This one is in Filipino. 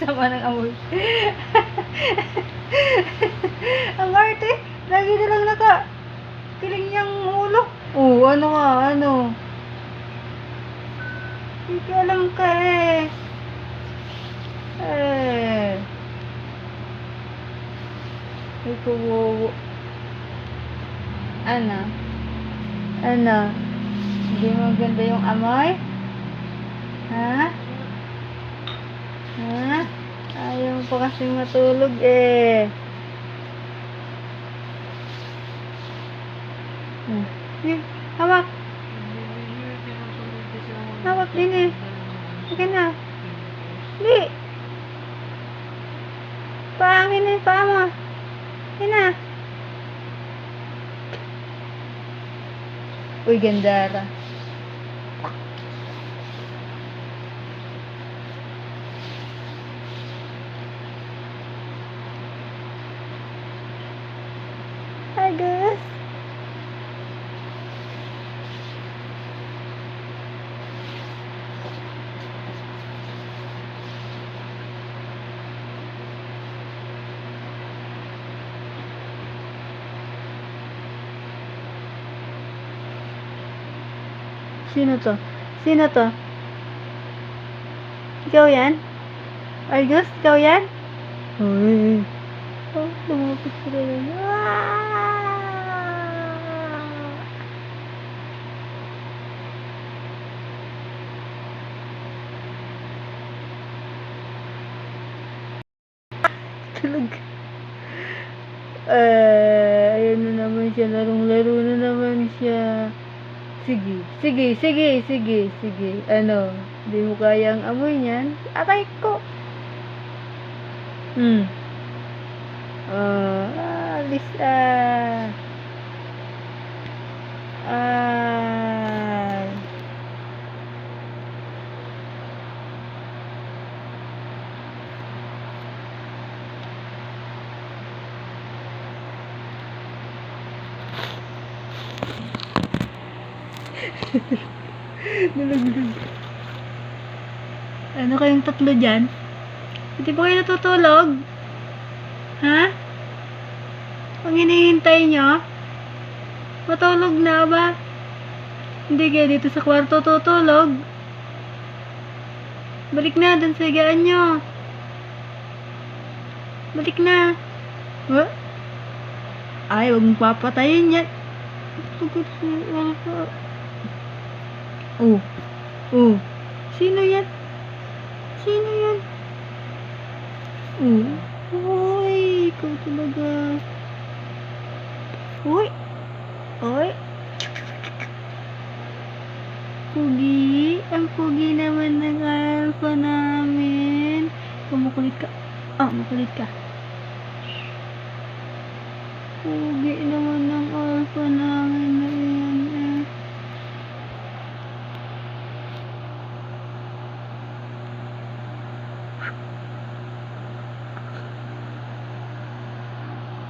Sama ng amoy. Ang arte. Lagi na lang kiling niyang ulo. Oo, ano ka, ano? Hindi alam ka eh. Ito, wow. Ano? Ano? Hindi maganda yung amoy? Ha? Ha? Ayaw mo pa kasi matulog eh. Hawak. Hawak din eh. Sige na. Hindi. Paangin na yung paa mo. Sige na. Uy, gandara. Agus. Sino to? Sino to? Ikaw yan? Argus, ikaw yan? Uy. Oh, lumapit sila yan. Tulog. Ayun na naman siya. Larong-laro na naman siya. Sige. Ano? Hindi mo kayang amoy niyan? Aray ko. Alis Nalaglag. Ano kayong tatlo dyan? Hindi ba kayo natutulog? Ha? Ang hinihintay nyo? Matulog na ba? Hindi kayo dito sa kwarto tutulog? Balik na dun sa higaan nyo. Balik na. What? Ay, huwag mong papatayin yan. Sino yan? Uy, ikaw talaga. Uy. Pugi. Ang pugi naman ng alpha namin. Makulit ka. Makulit ka. Pugi